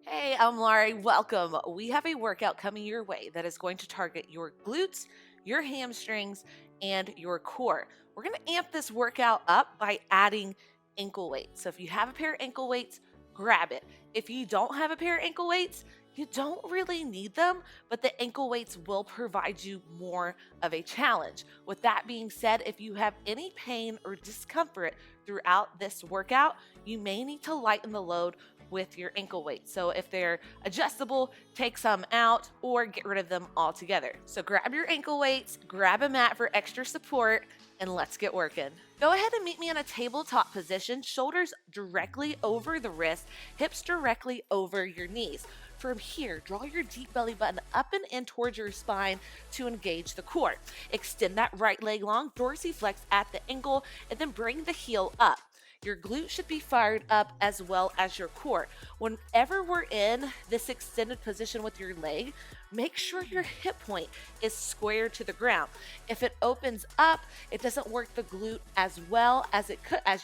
Hey, I'm Larie. Welcome. We have a workout coming your way that is going to target your glutes, your hamstrings, and your core. We're going to amp this workout up by adding ankle weights. So if you have a pair of ankle weights, grab it. If you don't have a pair of ankle weights, you don't really need them, but the ankle weights will provide you more of a challenge. With that being said, if you have any pain or discomfort throughout this workout, you may need to lighten the load with your ankle weights. So if they're adjustable, take some out or get rid of them altogether. So grab your ankle weights, grab a mat for extra support, and let's get working. Go ahead and meet me in a tabletop position, shoulders directly over the wrist, hips directly over your knees. From here, draw your deep belly button up and in towards your spine to engage the core. Extend that right leg long, dorsiflex at the ankle, and then bring the heel up. Your glute should be fired up as well as your core. Whenever we're in this extended position with your leg, make sure your hip point is square to the ground. If it opens up, it doesn't work the glute as well as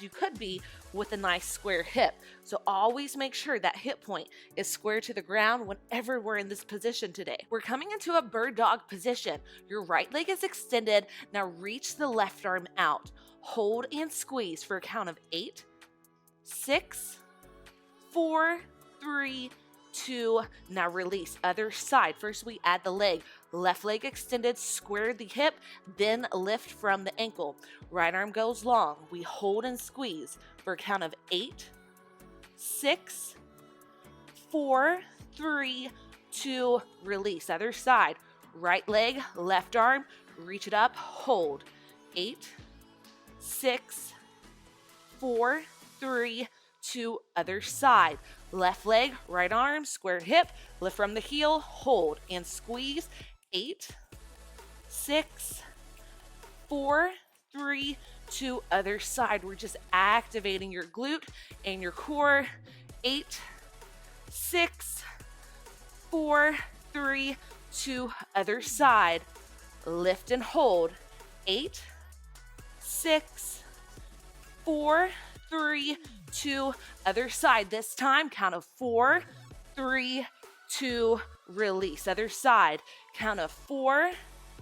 you could be with a nice square hip. So always make sure that hip point is square to the ground whenever we're in this position today. We're coming into a bird dog position. Your right leg is extended. Now reach the left arm out. Hold and squeeze for a count of 8, 6, 4, 3, 2. Now release. Other side. First we add the leg. Left leg extended, square the hip, then lift from the ankle. Right arm goes long. We hold and squeeze for a count of 8, 6, 4, 3, 2. Release. Other side. Right leg, left arm, reach it up, hold. 8, 6, 4, 3, 2. Other side. Left leg, right arm, square hip, lift from the heel, hold and squeeze. 8, 6, 4, 3, 2. Other side. We're just activating your glute and your core. 8, 6, 4, 3, 2. Other side. Lift and hold. 8, 6, 4, 3, 2. Other side. This time, count of 4, 3, 2. Release. Other side. Count of 4,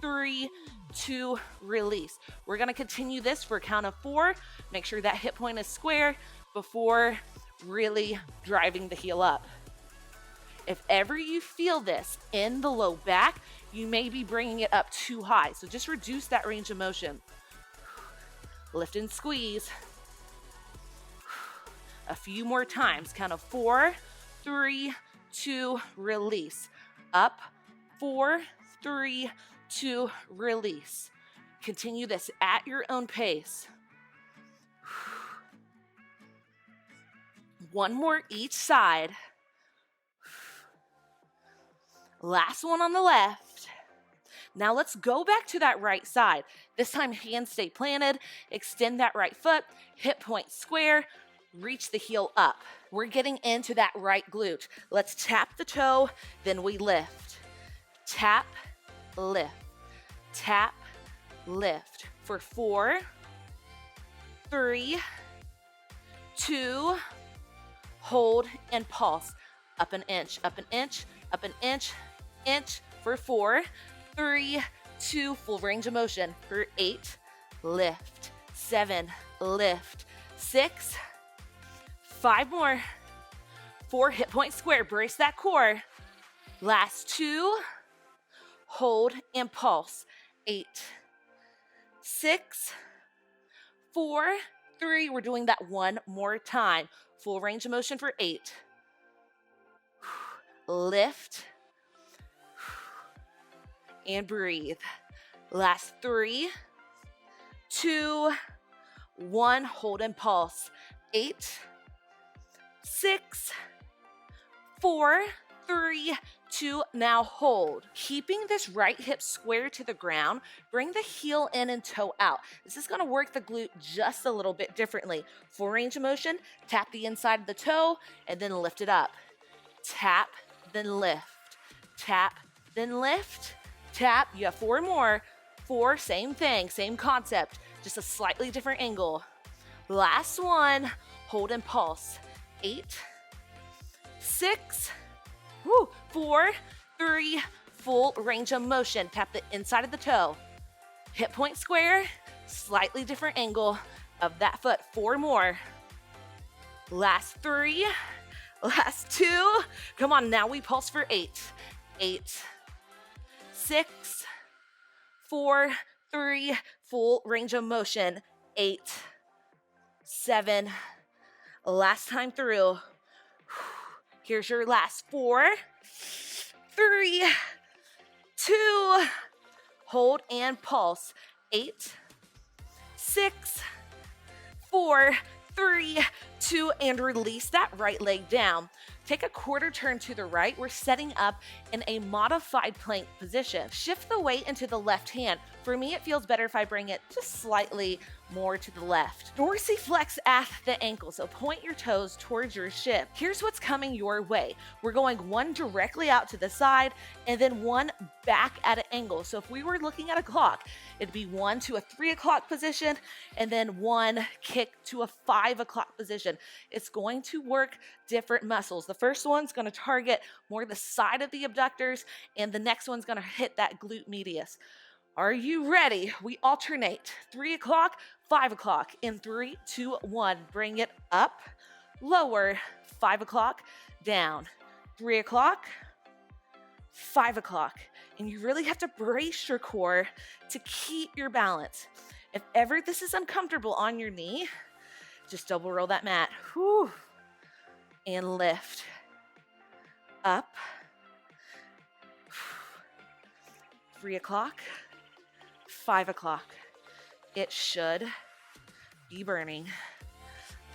3, 2. Release. We're going to continue this for a count of 4. Make sure that hip point is square before really driving the heel up. If ever you feel this in the low back, you may be bringing it up too high. So just reduce that range of motion. Lift and squeeze. A few more times. Count of 4, 3, 2, release. Up, 4, 3, 2, release. Continue this at your own pace. One more each side. Last one on the left. Now let's go back to that right side. This time hands stay planted, extend that right foot, hip point square, reach the heel up. We're getting into that right glute. Let's tap the toe, then we lift. Tap, lift. Tap, lift. For 4, 3, 2, hold and pulse. Up an inch, up an inch, up an inch, inch. For 4, 3, 2, full range of motion. For 8, lift. 7, lift. 6, 5 more. 4, hip point square, brace that core. Last 2, hold and pulse. 8, 6, 4, 3. We're doing that one more time. Full range of motion for 8. Lift and breathe. Last 3, 2, 1. Hold and pulse. 8, 6, 4, 3, 2. Now hold. Keeping this right hip square to the ground, bring the heel in and toe out. This is going to work the glute just a little bit differently. Full range of motion, tap the inside of the toe, and then lift it up. Tap, then lift. Tap, then lift. Tap. You have 4 more. 4, same thing, same concept, just a slightly different angle. Last one, hold and pulse. 8, 6, Woo. 4, 3, full range of motion. Tap the inside of the toe. Hip point square, slightly different angle of that foot. 4 more. Last 3, last 2. Come on, now we pulse for 8. 8, 6, 4, 3, full range of motion. 8, 7, last time through. Here's your last 4, 3, 2, hold and pulse. 8, 6, 4, 3, 2, and release that right leg down. Take a quarter turn to the right. We're setting up in a modified plank position. Shift the weight into the left hand. For me, it feels better if I bring it just slightly more to the left. Dorsiflex at the ankle, so point your toes towards your shin. Here's what's coming your way. We're going one directly out to the side and then one back at an angle. So if we were looking at a clock, it'd be 1 to a 3 o'clock position and then 1 kick to a 5 o'clock position. It's going to work different muscles. The first one's going to target more the side of the abductors, and the next one's going to hit that glute medius. Are you ready? We alternate 3 o'clock, 5 o'clock in 3, 2, 1. Bring it up, lower, 5 o'clock, down, 3 o'clock, 5 o'clock. And you really have to brace your core to keep your balance. If ever this is uncomfortable on your knee, just double roll that mat. Whew. And lift. Up. 3 o'clock, 5 o'clock. It should be burning.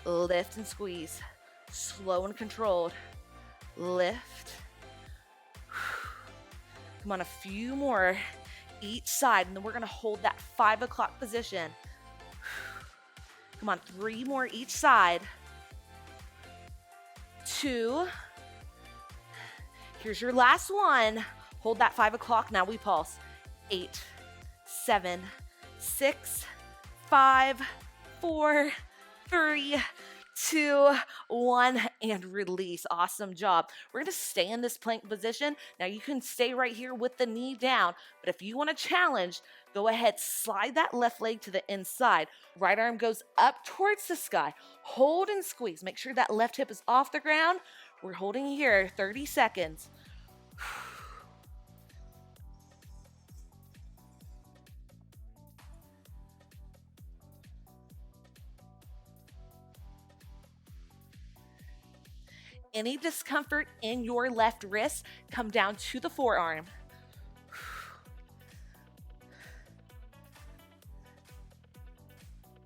Lift and squeeze. Slow and controlled. Lift. Come on, a few more each side, and then we're gonna hold that 5 o'clock position. Come on, 3 more each side. 2. Here's your last one. Hold that 5 o'clock. Now we pulse. 8, 7, 6, 5, 4, 3, 2, 1, and release. Awesome job. We're going to stay in this plank position. Now you can stay right here with the knee down, but if you want to challenge, go ahead, slide that left leg to the inside. Right arm goes up towards the sky. Hold and squeeze. Make sure that left hip is off the ground. We're holding here 30 seconds. Any discomfort in your left wrist, come down to the forearm.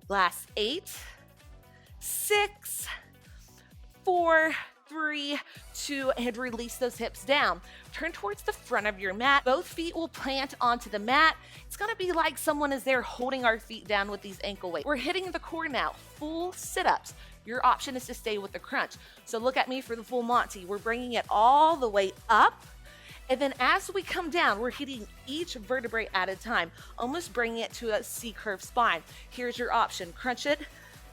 Last 8, 6, 4, 3, 2, and release those hips down. Turn towards the front of your mat. Both feet will plant onto the mat. It's gonna be like someone is there holding our feet down with these ankle weights. We're hitting the core now, full sit-ups. Your option is to stay with the crunch. So look at me for the full Monty. We're bringing it all the way up. And then as we come down, we're hitting each vertebrae at a time, almost bringing it to a C-curve spine. Here's your option, crunch it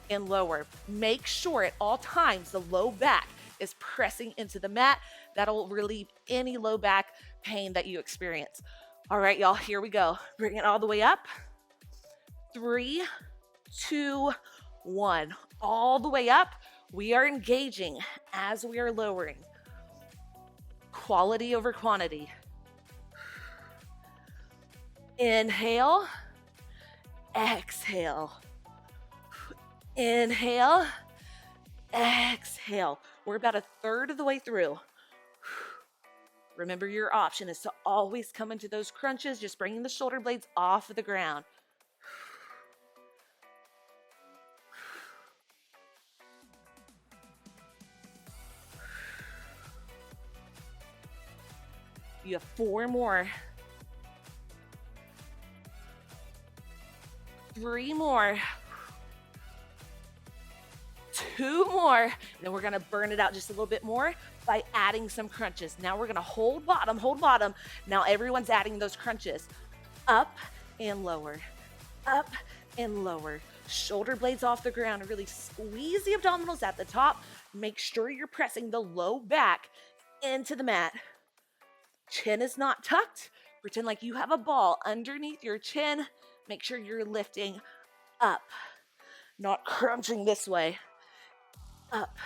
and lower. Make sure at all times the low back is pressing into the mat. That'll relieve any low back pain that you experience. All right, y'all, here we go. Bring it all the way up. 3, 2, 1. All the way up. We are engaging as we are lowering. Quality over quantity. Inhale. Exhale. Inhale. Exhale. We're about a third of the way through. Remember, your option is to always come into those crunches, just bringing the shoulder blades off of the ground. You have 4 more. 3 more. 2 more. And then we're gonna burn it out just a little bit more by adding some crunches. Now we're gonna hold bottom, hold bottom. Now everyone's adding those crunches. Up and lower, up and lower. Shoulder blades off the ground. Really squeeze the abdominals at the top. Make sure you're pressing the low back into the mat. Chin is not tucked. Pretend like you have a ball underneath your chin. Make sure you're lifting up, not crunching this way. Up.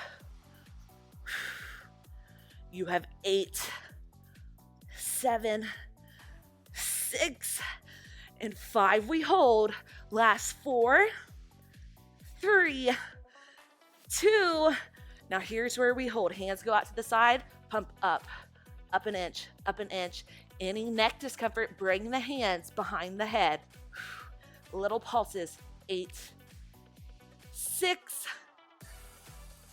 You have 8, 7, 6, and 5. We hold. Last 4, 3, 2. Now here's where we hold. Hands go out to the side. Pump up. Up an inch. Up an inch. Any neck discomfort, bring the hands behind the head. Little pulses. 8, 6,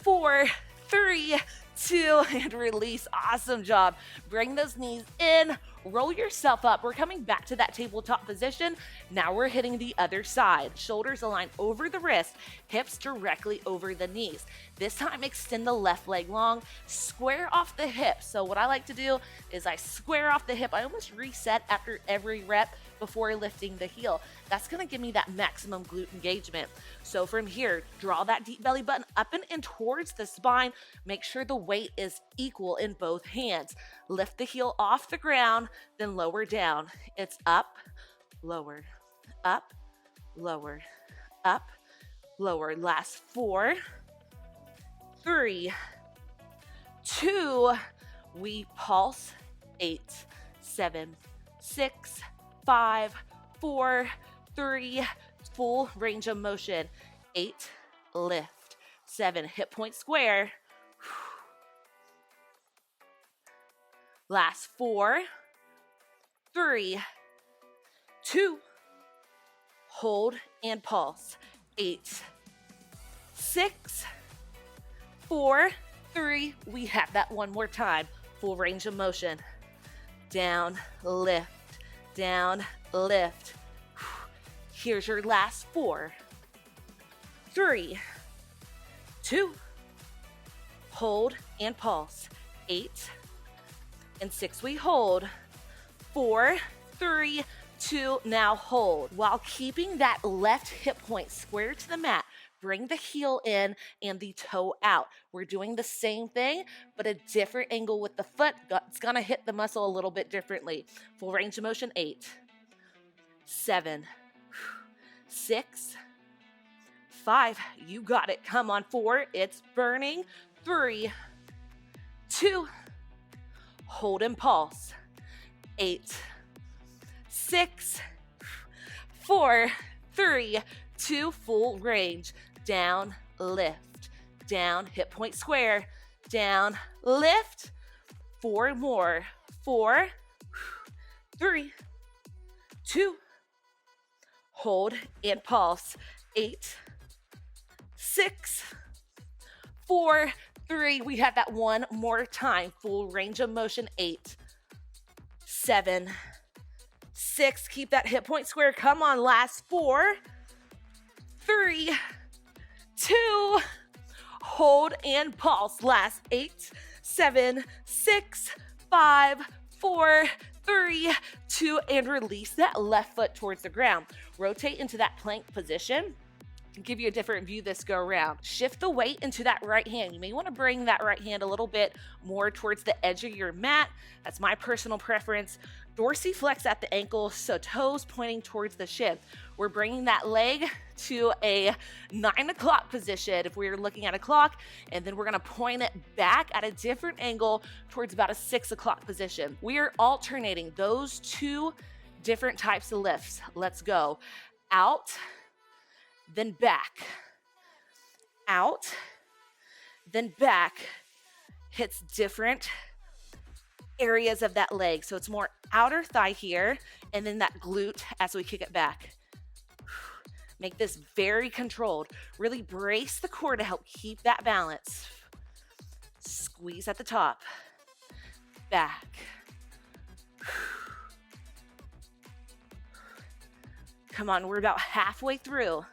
4, 3, 2, and release. Awesome job. Bring those knees in. Roll yourself up. We're coming back to that tabletop position. Now we're hitting the other side. Shoulders align over the wrist, hips directly over the knees. This time, extend the left leg long, square off the hip. So what I like to do is I square off the hip. I almost reset after every rep before lifting the heel. That's gonna give me that maximum glute engagement. So from here, draw that deep belly button up and in towards the spine. Make sure the weight is equal in both hands. Lift the heel off the ground, then lower down. It's up, lowered, up, lowered, up, lowered. Last 4, 3, 2, we pulse. 8, 7, 6, 5, 4, 3, full range of motion. 8, lift. 7, hip point square. Last 4, 3, 2, hold and pulse. 8, 6, 4, 3. We have that one more time. Full range of motion. Down, lift, down, lift. Here's your last 4, 3, 2, hold and pulse. 8 and 6, we hold. 4, 3, 2, now hold. While keeping that left hip point square to the mat, bring the heel in and the toe out. We're doing the same thing, but a different angle with the foot. It's gonna hit the muscle a little bit differently. Full range of motion. 8, 7, 6, 5. You got it. Come on. 4, it's burning. 3, 2, hold and pulse. 8, 6, 4, 3, 2, full range. Down, lift, down, hip point square, down, lift. 4 more. 4, 3, 2, hold and pulse. 8, 6, 4, 3. We have that one more time. Full range of motion. 8, 7, 6. Keep that hip point square. Come on. Last 4, 3, 2, hold and pulse. Last 8, 7, 6, 5, 4, 3, 2, and release that left foot towards the ground. Rotate into that plank position. Give you a different view this go around. Shift the weight into that right hand. You may want to bring that right hand a little bit more towards the edge of your mat. That's my personal preference. Dorsiflex at the ankle, so toes pointing towards the shin. We're bringing that leg to a 9 o'clock position if we're looking at a clock, and then we're gonna point it back at a different angle towards about a 6 o'clock position. We are alternating those 2 different types of lifts. Let's go. Out, then back. Out, then back. Hits different areas of that leg. So it's more outer thigh here, and then that glute as we kick it back. Make this very controlled. Really brace the core to help keep that balance. Squeeze at the top. Back. Come on, we're about halfway through.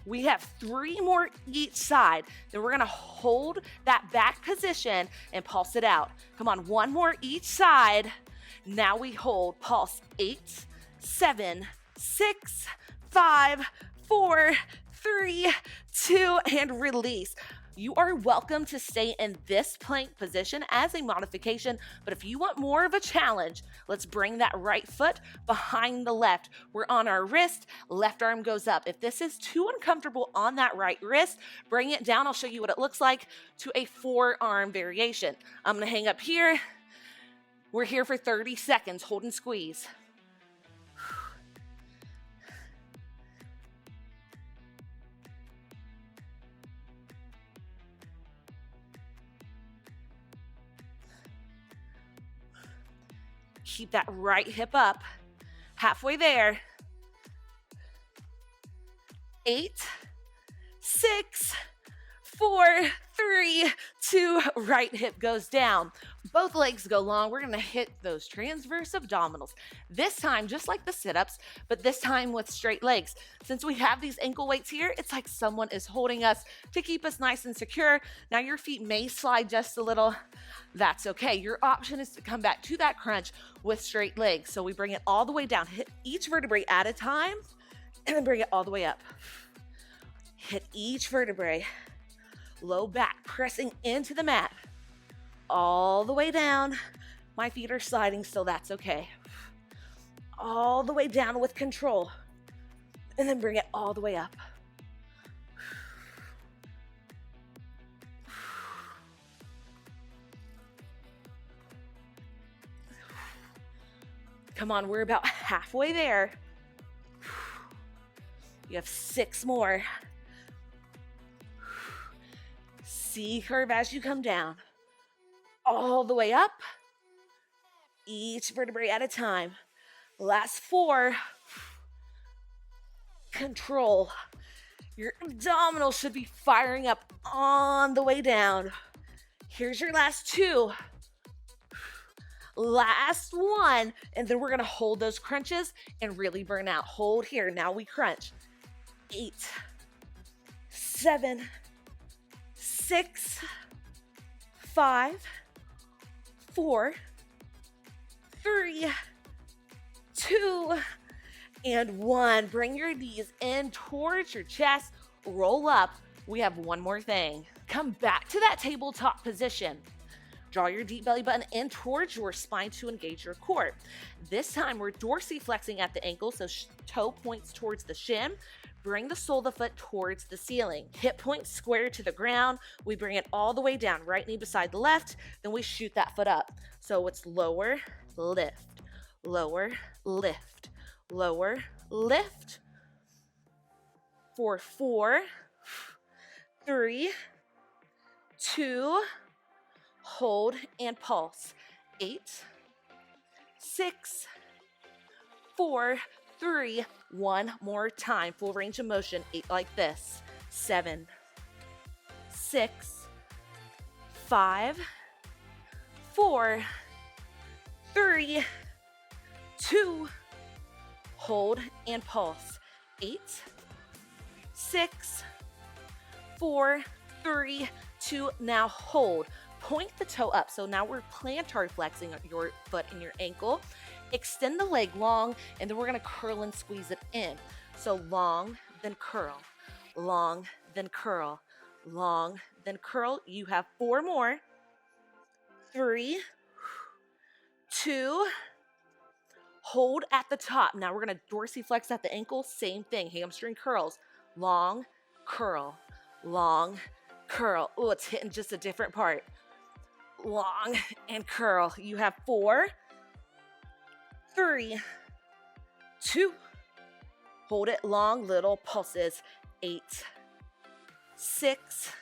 We have 3 more each side. Then we're gonna hold that back position and pulse it out. Come on, 1 more each side. Now we hold, pulse. 8, 7, 6, 5, 4, 3, 2, and release. You are welcome to stay in this plank position as a modification, but if you want more of a challenge, let's bring that right foot behind the left. We're on our wrist, left arm goes up. If this is too uncomfortable on that right wrist, bring it down. I'll show you what it looks like to a forearm variation. I'm gonna hang up here. We're here for 30 seconds, hold and squeeze. Keep that right hip up. Halfway there. 8, 6, 4, 3, 2, right hip goes down. Both legs go long. We're gonna hit those transverse abdominals. This time, just like the sit-ups, but this time with straight legs. Since we have these ankle weights here, it's like someone is holding us to keep us nice and secure. Now your feet may slide just a little. That's okay. Your option is to come back to that crunch with straight legs. So we bring it all the way down. Hit each vertebrae at a time, and then bring it all the way up. Hit each vertebrae. Low back, pressing into the mat. All the way down. My feet are sliding, so that's okay. All the way down with control. And then bring it all the way up. Come on, we're about halfway there. You have 6 more. C curve as you come down. All the way up. Each vertebrae at a time. Last 4. Control. Your abdominals should be firing up on the way down. Here's your last 2. Last 1. And then we're going to hold those crunches and really burn out. Hold here. Now we crunch. 8, 7, 6, 5, 4, 3, 2, and 1. Bring your knees in towards your chest. Roll up. We have one more thing. Come back to that tabletop position. Draw your deep belly button in towards your spine to engage your core. This time we're dorsiflexing at the ankle, so toe points towards the shin. Bring the sole of the foot towards the ceiling. Hip point square to the ground. We bring it all the way down. Right knee beside the left. Then we shoot that foot up. So it's lower, lift, lower, lift, lower, lift. For 4, 3, 2, hold and pulse. 8, 6, 4, 3, 1 more time. Full range of motion. 8 like this. 7, 6, 5, 4, 3, 2, hold and pulse. 8, 6, 4, 3, 2, now hold. Point the toe up. So now we're plantar flexing your foot and your ankle. Extend the leg long, and then we're going to curl and squeeze it in. So long, then curl, long, then curl, long, then curl. You have 4 more. 3, 2, hold at the top. Now we're going to dorsiflex at the ankle. Same thing, hamstring curls. Long, curl, long, curl. Oh, it's hitting just a different part. Long and curl. You have 4, 3, 2, hold it long, little pulses. 8, 6,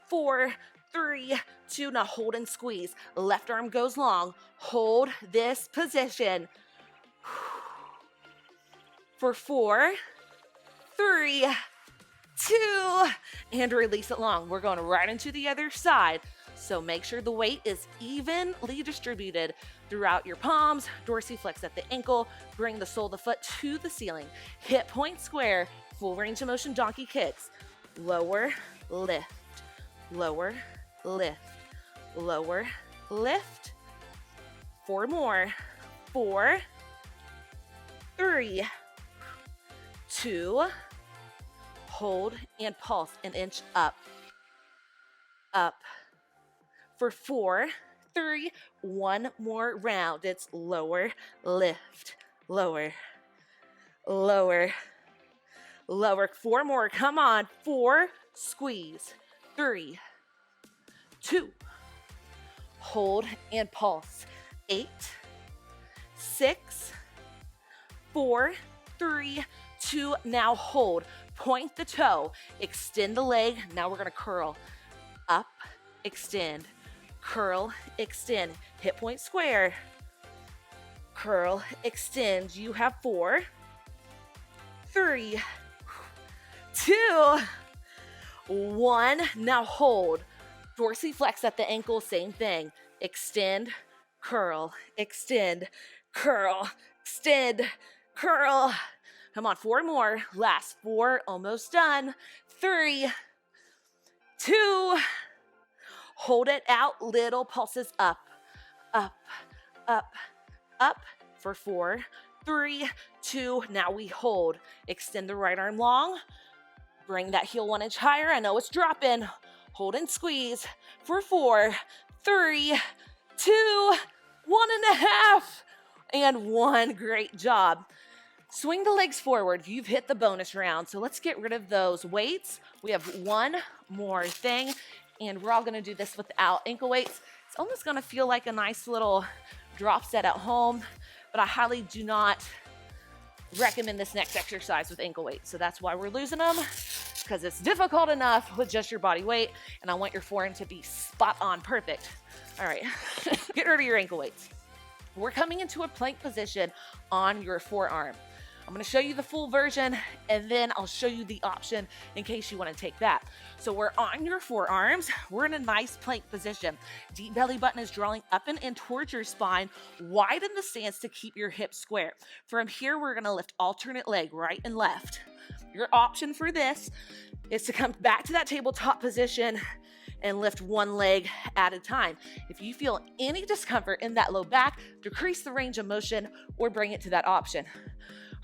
4, 3, 2, now hold and squeeze. Left arm goes long. Hold this position. For 4, 3, 2, and release it long. We're going right into the other side. So make sure the weight is evenly distributed throughout your palms. Dorsiflex at the ankle. Bring the sole of the foot to the ceiling. Hip point square. Full range of motion donkey kicks. Lower, lift, lower, lift, lower, lift. 4 more. 4, 3, 2, hold and pulse an inch up, up. For 4, 3, one more round. It's lower, lift, lower, lower, lower. 4 more, come on. 4, squeeze. 3, 2, hold and pulse. 8, 6, 4, 3, 2, now hold. Point the toe, extend the leg. Now we're gonna curl. Up, extend, curl, extend. Hip point square. Curl, extend. You have 4, 3, 2, 1. Now hold. Dorsiflex at the ankle, same thing. Extend, curl, extend, curl, extend, curl. Come on, 4 more. Last 4, almost done. 3, 2, hold it out. Little pulses up, up, up, up. For 4, 3, 2. Now we hold. Extend the right arm long. Bring that heel 1 inch higher. I know it's dropping. Hold and squeeze. For 4, 3, 2, 1.5, and 1. Great job. Swing the legs forward. You've hit the bonus round. So let's get rid of those weights. We have 1 more thing, and we're all going to do this without ankle weights. It's almost going to feel like a nice little drop set at home, but I highly do not recommend this next exercise with ankle weights. So that's why we're losing them, because it's difficult enough with just your body weight, and I want your form to be spot on perfect. All right, get rid of your ankle weights. We're coming into a plank position on your forearm. I'm gonna show you the full version, and then I'll show you the option in case you wanna take that. So we're on your forearms. We're in a nice plank position. Deep belly button is drawing up and in towards your spine. Widen the stance to keep your hips square. From here, we're gonna lift alternate leg, right and left. Your option for this is to come back to that tabletop position and lift 1 leg at a time. If you feel any discomfort in that low back, decrease the range of motion or bring it to that option.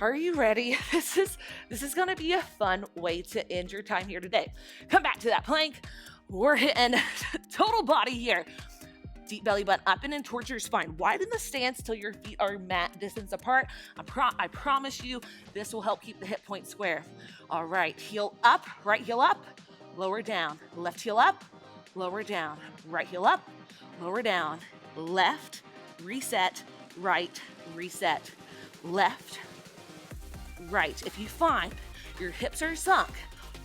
Are you ready? This is gonna be a fun way to end your time here today. Come back to that plank. We're hitting total body here. Deep belly button up and in towards your spine. Widen the stance till your feet are mat distance apart. I promise you, this will help keep the hip point square. All right, heel up, right heel up, lower down. Left heel up, lower down. Right heel up, lower down. Left, reset, right, reset. Left, right. If you find your hips are sunk,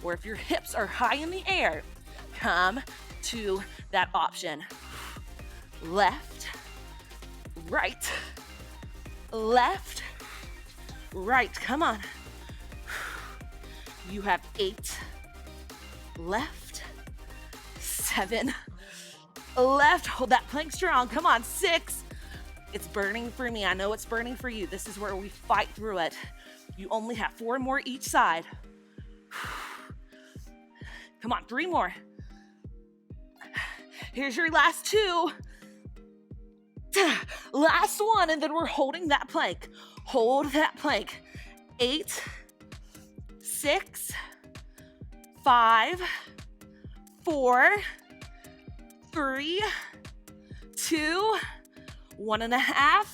or if your hips are high in the air, come to that option. Left, right, left, right. Come on. You have 8 left, 7 left. Hold that plank strong. Come on, 6. It's burning for me. I know it's burning for you. This is where we fight through it. You only have 4 more each side. Come on, 3 more. Here's your last 2. Last 1, and then we're holding that plank. Hold that plank. 8, 6, 5, 4, 3, 2, 1.5,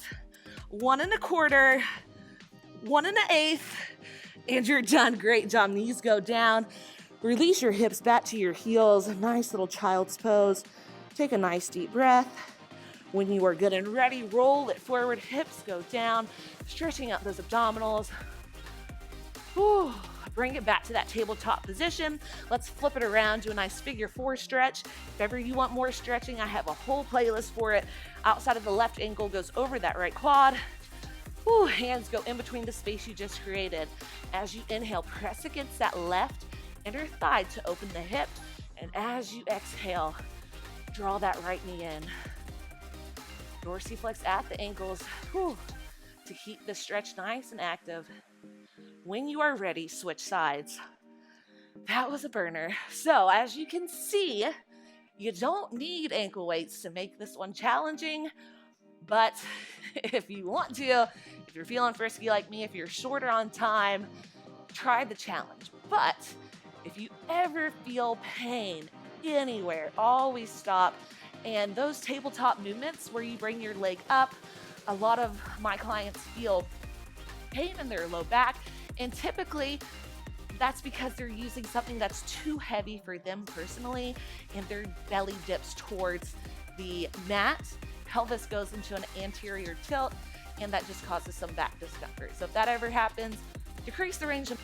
1.25, 1.125, and you're done. Great job. Knees go down. Release your hips back to your heels. Nice little child's pose. Take a nice deep breath. When you are good and ready, roll it forward. Hips go down. Stretching out those abdominals. Whew. Bring it back to that tabletop position. Let's flip it around, do a nice figure 4 stretch. If ever you want more stretching, I have a whole playlist for it. Outside of the left ankle goes over that right quad. Whew. Hands go in between the space you just created. As you inhale, press against that left inner thigh to open the hip. And as you exhale, draw that right knee in. Dorsiflex at the ankles. Whew. To keep the stretch nice and active. When you are ready, switch sides. That was a burner. So as you can see, you don't need ankle weights to make this one challenging, But if you want to, if you're feeling frisky like me, if you're shorter on time, try the challenge. But if you ever feel pain anywhere, always stop. And those tabletop movements where you bring your leg up, a lot of my clients feel pain in their low back. And typically, that's because they're using something that's too heavy for them personally, and their belly dips towards the mat. Pelvis goes into an anterior tilt, and that just causes some back discomfort. So if that ever happens, decrease the range of